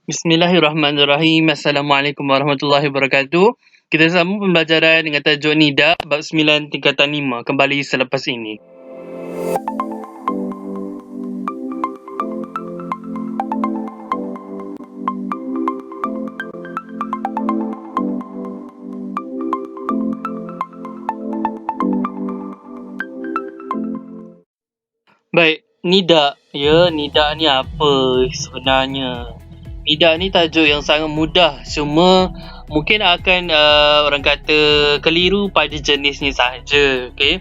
Bismillahirrahmanirrahim. Assalamualaikum warahmatullahi wabarakatuh. Kita sambung pembelajaran dengan tajuk nida bab 9 tingkatan 5 kembali selepas ini. Baik, nida. Ya, nida ni apa sebenarnya? Nida ni tajuk yang sangat mudah, cuma mungkin akan orang kata keliru pada jenisnya sahaja. Okey.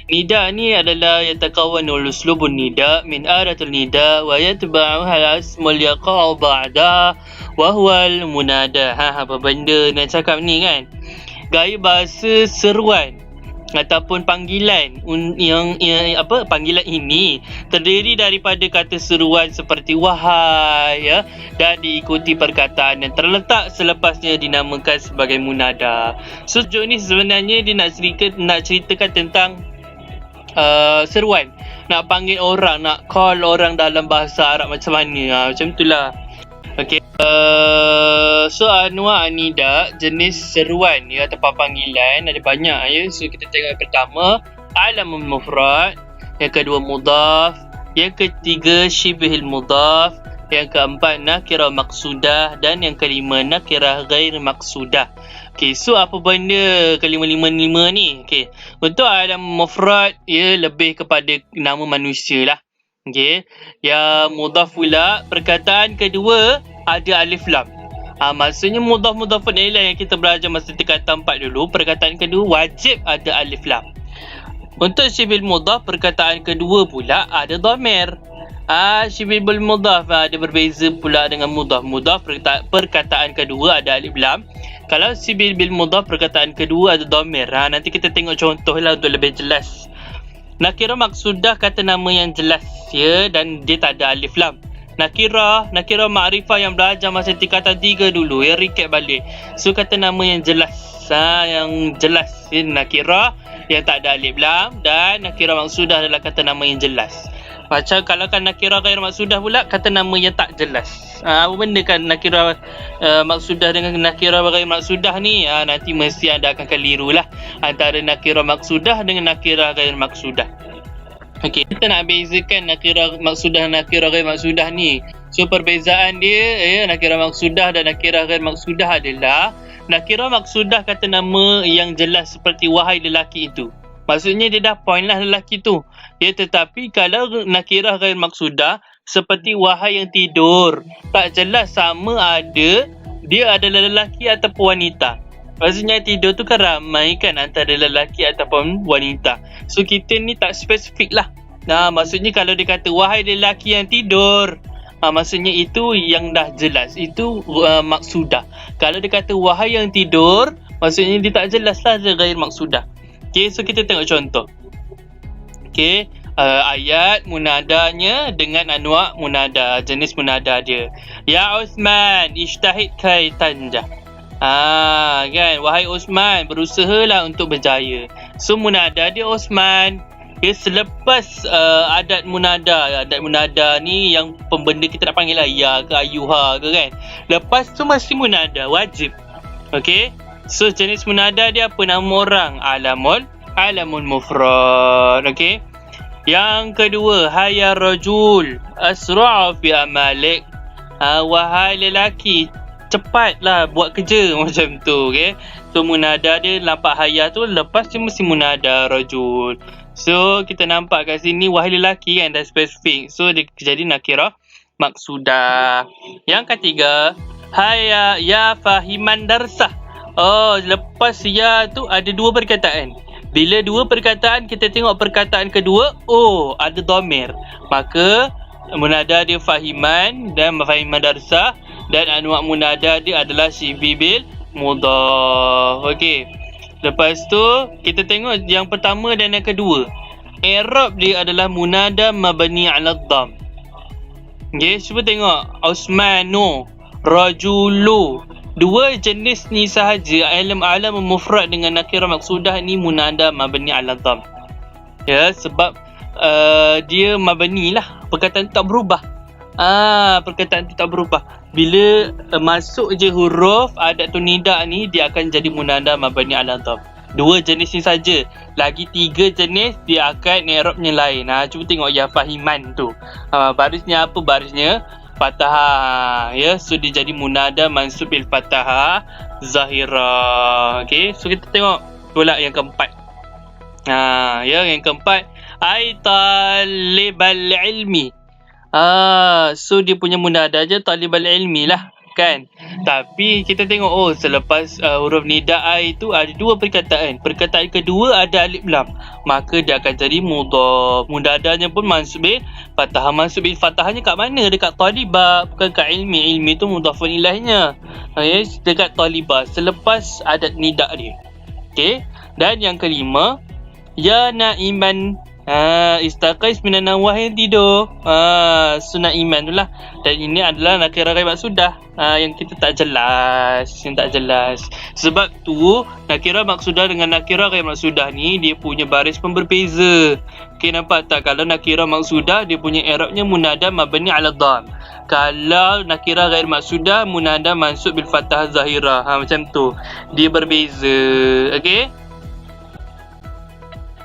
Nida ni adalah yatakawwanu uslubun nida min aratul nida wa yatba'u al-ismul yaqa'u ba'da wa huwa al-munada. Apa benda nak cakap ni kan? Gaya bahasa seruan ataupun panggilan panggilan ini terdiri daripada kata seruan seperti wahai, ya, dan diikuti perkataan yang terletak selepasnya dinamakan sebagai munada. So tajuk ni sebenarnya dia nak ceritakan tentang seruan, nak panggil orang, nak call orang dalam bahasa Arab macam mana, macam itulah. Okey. So anwa' nida, jenis seruan ya, atau panggilan ada banyak ya. So kita tengok yang pertama alamun mufrad, yang kedua mudhaf, yang ketiga syibhil mudhaf, yang keempat nakirah maqsudah, dan yang kelima nakirah ghair maqsudah. Okey, so apa benda kelima-lima ni? Okey, untuk alam mufrad ia lebih kepada nama manusia lah. Okey, yang mudhaf pula perkataan kedua ada alif lam. Maksudnya mudhaf-mudhafun ilaih yang kita belajar masa tingkatan 4 dulu, perkataan kedua wajib ada alif lam. Untuk syibhil mudhaf perkataan kedua pula ada dhamir. Syibhil mudhaf ada berbeza pula dengan mudhaf perkataan kedua ada alif lam. Kalau syibhil mudhaf perkataan kedua ada dhamir. Nanti kita tengok contohlah untuk lebih jelas. Nakirah maqsudah kata nama yang jelas ya, dan dia tak ada alif lam. Nakirah ma'rifah yang belajar masa tingkatan 3 dulu ya, recap balik. So kata nama yang jelas, yang jelas ya, nakirah yang tak ada alif lam, dan nakirah maqsudah adalah kata nama yang jelas. Macam kalau kan nakirah ghair maqsudah pula kata nama yang tak jelas. Apa benda kan nakirah maqsudah dengan nakirah ghair maqsudah ni? Nanti mesti anda akan keliru lah antara nakirah maqsudah dengan nakirah ghair maqsudah. Okey, kita nak bezakan nakirah maqsudah dan nakirah ghair maqsudah ni. So perbezaan dia ya, nakirah maqsudah dan nakirah ghair maqsudah adalah nakirah maqsudah kata nama yang jelas seperti wahai lelaki itu. Maksudnya dia dah point lah lelaki tu. Ya, tetapi kalau nakirah ghair maqsudah seperti wahai yang tidur, tak jelas sama ada dia adalah lelaki ataupun wanita. Maksudnya tidur tu kan ramai kan, antara lelaki ataupun wanita. So kita ni tak spesifik lah. Maksudnya kalau dia kata wahai lelaki yang tidur, maksudnya itu yang dah jelas, itu maksudah. Kalau dia kata wahai yang tidur, maksudnya dia tak jelas lah, dia ghair maksudah. Okay, so kita tengok contoh. Okay, ayat munadanya dengan anwa' munada, jenis munada dia. Ya Uthman, ishtahid kai tanjah. Kan, wahai Osman, berusahalah untuk berjaya. So munada dia Osman. Ya, selepas adat munada ni yang pembenda kita nak panggil lah ya ke ayuha ke kan. Lepas tu mesti munada wajib. Okey. So jenis munada dia apa? Nama orang, alamun mufrad. Okey. Yang kedua, hayya rajul asra' fi amalik. Wahai lelaki, cepatlah buat kerja macam tu. Okay, so munada dia nampak hayya tu, lepas dia mesti munada rajul. So kita nampak kat sini wahai lelaki kan, dah spesifik. So dia jadi nakirah maqsudah. Yang ketiga, hayya ya fahiman darsah. Lepas ya tu ada dua perkataan. Bila dua perkataan kita tengok perkataan kedua, ada dhamir, maka munada dia fahiman dan fahiman darsah, dan anwa' munada dia adalah syibhil mudhaf. Okey. Lepas tu kita tengok yang pertama dan yang kedua. I'rab dia adalah munada mabni 'ala dhamm. Okey, cuba tengok Usmanu, rajulu. Dua jenis ni sahaja, alam mufrad dengan nakirah maqsudah ni munada mabni 'ala dhamm. Ya, sebab dia mabni lah, perkataan tak berubah. Perkataan tu tak berubah. Bila masuk je huruf adat tu nida ni, dia akan jadi munada mabni ala dhamm. 2 jenis ni saja. Lagi 3 jenis dia akan i'rabnya lain. Cuba tengok ya fahiman tu. Barisnya apa barisnya? Fathah. Ya, so dia jadi munada mansub bil fathah zahira. Okey, so kita tengok pula yang keempat. Ya, yang keempat, ai talibal ilmi. So dia punya munada je talibal ilmi lah kan. Tapi kita tengok selepas huruf nida ai tu ada 2 perkataan. Perkataan kedua ada alif lam, maka dia akan jadi mudhaf. Munadanya pun mansub bil fathah. Mansub bil fathahnya kat mana? Dekat talibah, bukan kat ilmi. Ilmi tu mudhafun ilaihnya. Dekat talibah selepas adat nida dia. Okey. Dan yang kelima, ya naiman. Istaqais minan nawah yang tidur. Sunat iman tu lah. Dan ini adalah nakirah ghaib maksudah. Yang kita tak jelas. Sebab tu nakirah maksudah dengan nakirah ghaib maksudah ni dia punya baris pun berbeza. Okay, nampak tak? Kalau nakirah maksudah dia punya i'rabnya munada mabni ala dhamm. Kalau nakirah ghair maksudah munada mansub bil fathah zahirah. Macam tu. Dia berbeza. Okey.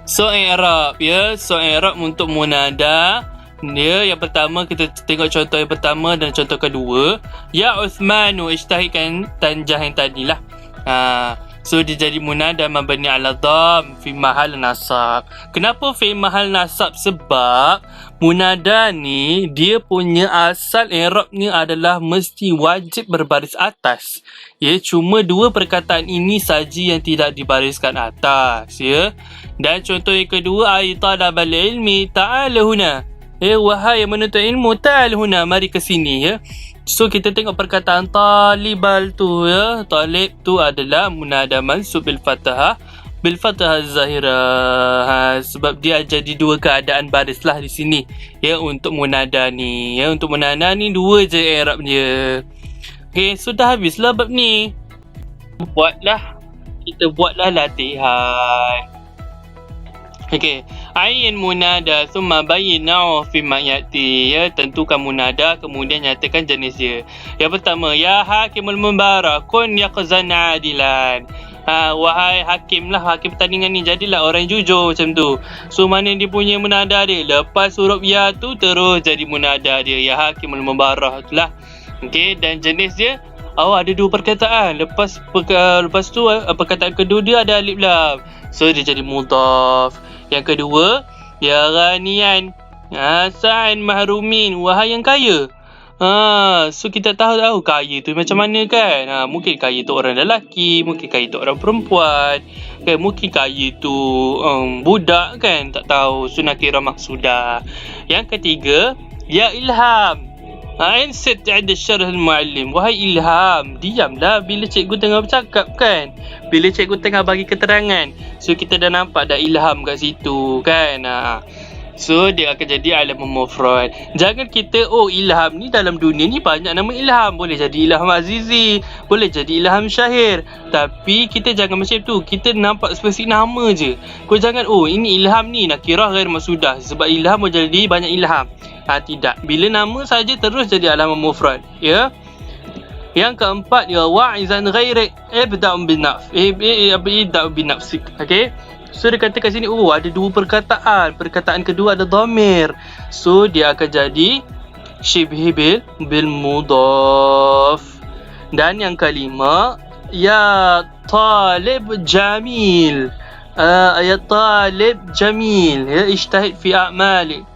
So i'rab ya. So i'rab untuk munada dia, yang pertama kita tengok contoh yang pertama dan contoh kedua. Ya Uthmanu, ijtahidkan tanjah yang tadilah. So dia jadi munada mabni ala dhamm fi mahal nasab. Kenapa fi mahal nasab? Sebab munada ni dia punya asal i'rabnya adalah mesti wajib berbaris atas. Ya, cuma 2 perkataan ini saja yang tidak dibariskan atas ya. Dan contoh yang kedua, ai talabal ilmi ta'ala huna. Wahai yang menuntut ilmu, ta'al huna, mari ke sini ya. So kita tengok perkataan talibal tu ya. Talib tu adalah munada mansub bil fathah zahirah. Sebab dia jadi 2 keadaan baris lah di sini ya untuk munada ni. Ya, untuk munada ni 2 je i'rab dia. Okey, sudah habislah bab ni. Kita buatlah latihan. Okey, ayin munada thumma bayyinhu fi ma yati. Ya, tentukan munada kemudian nyatakan jenis dia. Yang pertama, ya hakimul mubarak kun yaqzan adilan. Wahai hakim lah, hakim pertandingan ni jadilah orang yang jujur, macam tu. So mana dia punya munada dia? Lepas huruf ya tu terus jadi munada dia, ya hakimul mubarak tu lah. Okey, dan jenis dia ada 2 perkataan. Lepas tu perkataan kedua dia ada alif lam. So dia jadi mudhaf. Yang kedua, ya ghaniyan, sa'in mahrumin, wahai yang kaya. So kita tahu kaya tu macam mana kan. Mungkin kaya tu orang lelaki, mungkin kaya tu orang perempuan, kan, mungkin kaya tu budak kan, tak tahu. So nakirah maksudah. Yang ketiga, ya ilham, Insit ada syarah al-muallim. Wahai ilham, diamlah bila cikgu tengah bercakap kan, bila cikgu tengah bagi keterangan. So kita dah nampak dah ilham kat situ kan. So dia akan jadi alam mufrad. Jangan kita ilham ni dalam dunia ni banyak nama ilham. Boleh jadi Ilham Azizi, boleh jadi Ilham Syahir. Tapi kita jangan macam tu. Kita nampak spesifik nama je. Kau jangan ini ilham ni nakirah ghair maksudah, sebab ilham boleh jadi banyak ilham. Tidak. Bila nama saja terus jadi alam mufrad ya. Yang keempat, ya wa'izan ghairik ibda'u bin nafsik. Okey. So dia kata kat sini ada 2 perkataan. Perkataan kedua ada dhamir. So dia akan jadi syibhi bil mudhaf. Dan yang kelima, ya talib jamil. Ya talib jamil, ya ijtahid fi a'malik.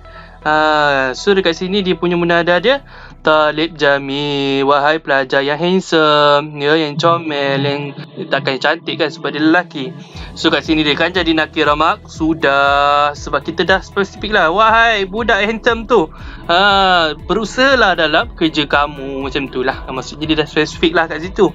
So dekat sini dia punya munada dia talib jamil, wahai pelajar yang handsome ya, yang comel, yang takkan cantik kan sebab dia lelaki. So kat sini dia kan jadi nakirah maksudah sebab kita dah spesifik lah, wahai budak handsome tu, berusahalah dalam kerja kamu, macam tu lah. Maksudnya dia dah spesifik lah kat situ.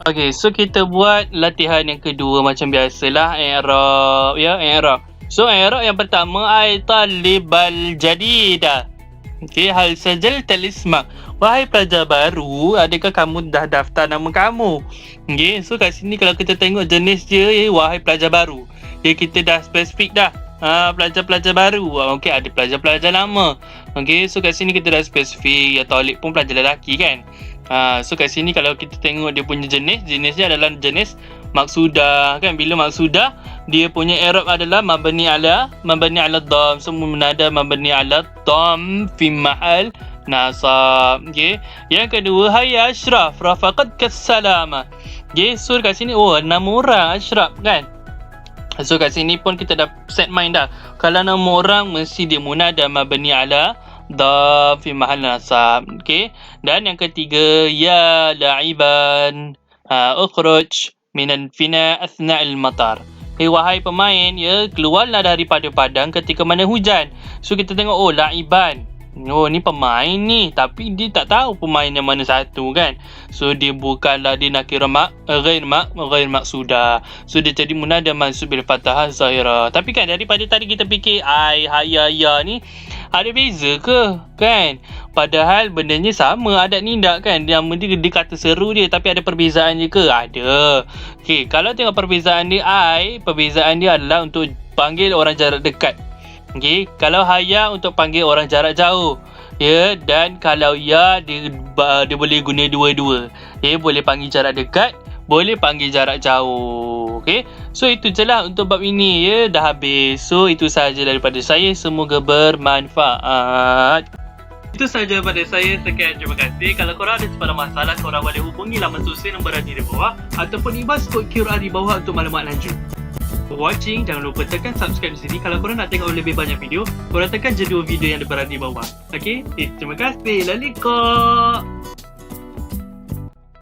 Okay, so kita buat latihan yang kedua macam biasalah, i'rab ya, i'rab. So i'rab yang pertama, ai talibal jadida. Okey, hal sajal talismak, wahai pelajar baru, adakah kamu dah daftar nama kamu? Okey, so kat sini kalau kita tengok jenis dia, wahai pelajar baru. Kita dah spesifik dah. Pelajar-pelajar baru. Okey, ada pelajar-pelajar lama. Okay, so kat sini kita dah spesifik. Ya Talib pun pelajar lelaki kan. So kat sini kalau kita tengok dia punya jenisnya adalah jenis maksudah kan. Bila maksudah, dia punya i'rab adalah mabni ala dhamm. So munada mabni ala dhamm fi mahal nasab. Okay. Yang kedua, hayya Ashraf rafaqat kassalama. Okay, so kat sini nama orang Ashraf kan. So kat sini pun kita dah set mind dah. Kalau nama orang mesti dia munada mabni ala dhamm fi mahal nasab. Okay. Dan yang ketiga, ya la'iban ukhruj minan fina athna al-matar. Wahai pemain, ya keluarlah daripada padang ketika mana hujan. So kita tengok la'iban. Ni pemain ni, tapi dia tak tahu pemain yang mana satu kan. So dia bukanlah dia nakira ghair maqsudah. So dia jadi munada mansub bil fathah zahira. Tapi kan daripada tadi kita fikir hayya ya ni ada beza ke kan? Padahal bendanya sama, adat nindak kan. Dia kata seru dia, tapi ada perbezaan je ke? Ada. Okey, kalau tengok perbezaan dia perbezaan dia adalah untuk panggil orang jarak dekat. Okay, kalau hayya untuk panggil orang jarak jauh. Ya, dan kalau ya dia boleh guna dua-dua. Dia boleh panggil jarak dekat, boleh panggil jarak jauh. Okay, so itu je lah untuk bab ini ya. Dah habis. So itu sahaja daripada saya. Semoga bermanfaat. Itu sahaja daripada saya. Sekian, terima kasih. Kalau korang ada sebarang masalah, korang boleh hubungi laman sosial yang berada di bawah ataupun imbas kod QR di bawah untuk maklumat lanjut. For watching, jangan lupa tekan subscribe di sini. Kalau korang nak tengok lebih banyak video, korang tekan je 2 video yang berada di bawah. Okay, terima kasih. Laliko.